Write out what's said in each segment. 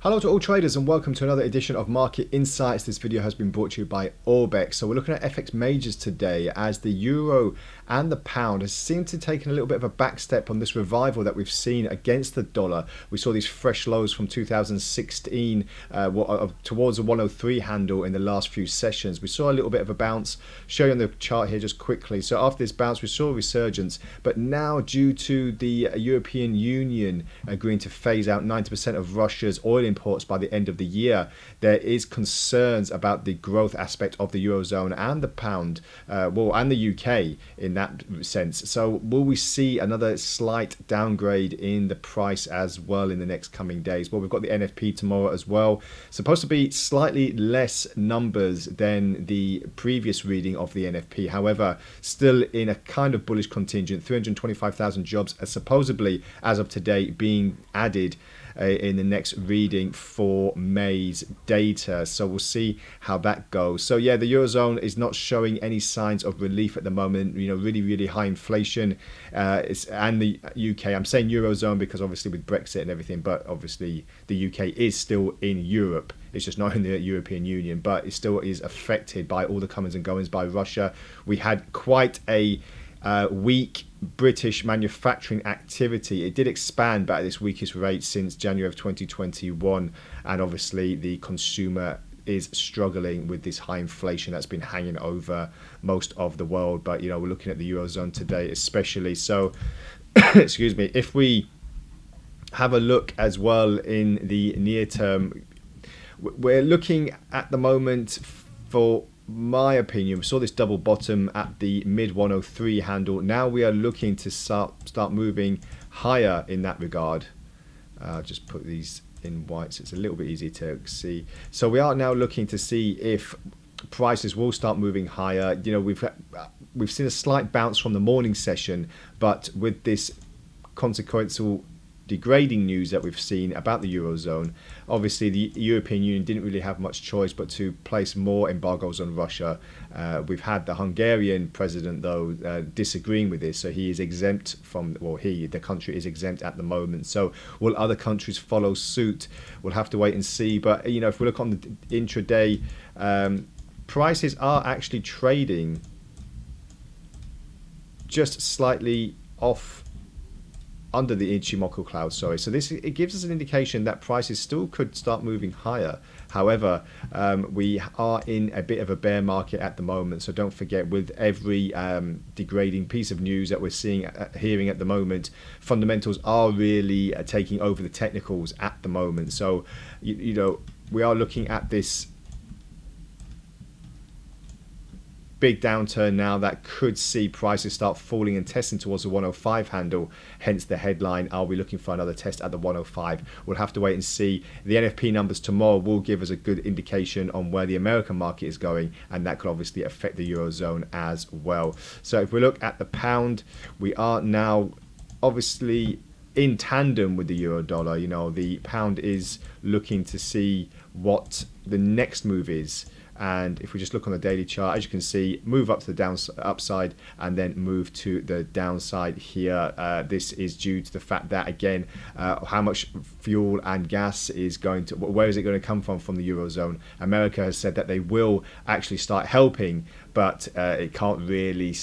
Hello to all traders and welcome to another edition of Market Insights. This video has been brought to you by Orbex. So we're looking at FX majors today as the euro and the pound has seemed to take a little bit of a back step on this revival that we've seen against the dollar. We saw these fresh lows from 2016 towards a 103 handle in the last few sessions. We saw a little bit of a bounce, show you on the chart here just quickly. So after this bounce we saw a resurgence, but now due to the European Union agreeing to phase out 90% of Russia's oil imports by the end of the year, there is concerns about the growth aspect of the eurozone and the pound, and the UK in that sense. So will we see another slight downgrade in the price as well in the next coming days? Well, we've got the NFP tomorrow as well, supposed to be slightly less numbers than the previous reading of the NFP, however still in a kind of bullish contingent. 325,000 jobs are supposedly as of today being added in the next reading for May's data, so we'll see how that goes. So yeah, the eurozone is not showing any signs of relief at the moment. You know, really high inflation, and the UK. I'm saying eurozone because obviously with Brexit and everything, but obviously the UK is still in Europe. It's just not in the European Union, but it still is affected by all the comings and goings by Russia. We had quite a weak British manufacturing activity. It did expand back at its weakest rate since January of 2021, and obviously the consumer is struggling with this high inflation that's been hanging over most of the world. But you know, we're looking at the eurozone today especially. So excuse me, if we have a look as well in the near term, we're looking at the moment, for my opinion, we saw this double bottom at the mid 103 handle. Now we are looking to start moving higher in that regard. Just put these in white so it's a little bit easier to see. So we are now looking to see if prices will start moving higher. You know, we've seen a slight bounce from the morning session, but with this consequential degrading news that we've seen about the eurozone, obviously the European Union didn't really have much choice but to place more embargoes on Russia. We've had the Hungarian president though disagreeing with this, so he is exempt from, well, the country is exempt at the moment. So will other countries follow suit? We'll have to wait and see. But you know, if we look on the intraday, prices are actually trading just slightly off under the Ichimoku cloud, sorry. So it gives us an indication that prices still could start moving higher. However, we are in a bit of a bear market at the moment. So don't forget, with every degrading piece of news that we're hearing at the moment, fundamentals are really taking over the technicals at the moment. So you know, we are looking at this big downturn now that could see prices start falling and testing towards the 105 handle, hence the headline, are we looking for another test at the 105? We'll have to wait and see. The NFP numbers tomorrow will give us a good indication on where the American market is going, and that could obviously affect the eurozone as well. So if we look at the pound, we are now obviously in tandem with the euro dollar. You know, the pound is looking to see what the next move is. And if we just look on the daily chart, as you can see, move up to the upside and then move to the downside here. This is due to the fact that, again, how much fuel and gas is going to, where is it going to come from the eurozone? America has said that they will actually start helping, but it can't really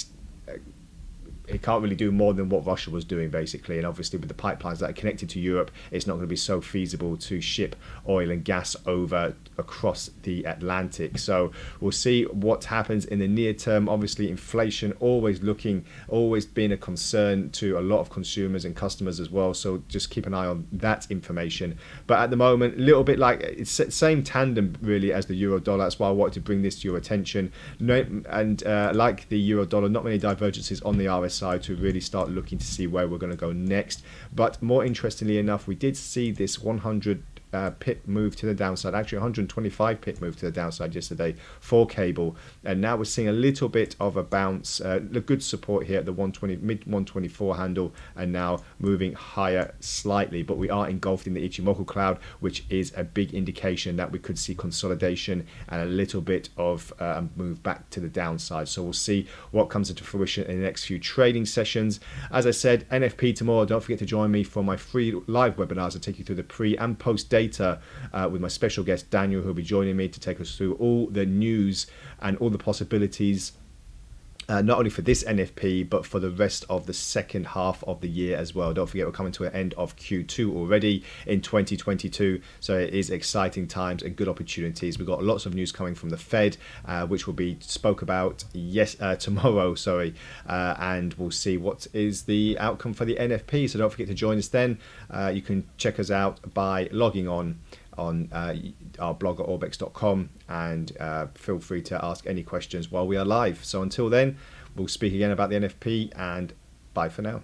do more than what Russia was doing, basically. And obviously with the pipelines that are connected to Europe, it's not going to be so feasible to ship oil and gas over across the Atlantic. So we'll see what happens in the near term. Obviously inflation always been a concern to a lot of consumers and customers as well, so just keep an eye on that information. But at the moment, a little bit like it's same tandem really as the euro dollar. That's why I wanted to bring this to your attention. And like the euro dollar, not many divergences on the RSI to really start looking to see where we're going to go next. But more interestingly enough, we did see this 100 pip move to the downside, actually 125 pip move to the downside yesterday for cable, and now we're seeing a little bit of a bounce, a good support here at the 120 mid 124 handle, and now moving higher slightly. But we are engulfed in the Ichimoku cloud, which is a big indication that we could see consolidation and a little bit of move back to the downside. So we'll see what comes into fruition in the next few trading sessions. As I said, NFP tomorrow. Don't forget to join me for my free live webinars to take you through the pre and post data with my special guest Daniel, who'll be joining me to take us through all the news and all the possibilities, not only for this NFP, but for the rest of the second half of the year as well. Don't forget, we're coming to an end of Q2 already in 2022. So it is exciting times and good opportunities. We've got lots of news coming from the Fed, which will be spoke about tomorrow, and we'll see what is the outcome for the NFP. So don't forget to join us then. You can check us out by logging on our blog at orbex.com, and feel free to ask any questions while we are live. So until then, we'll speak again about the NFP, and bye for now.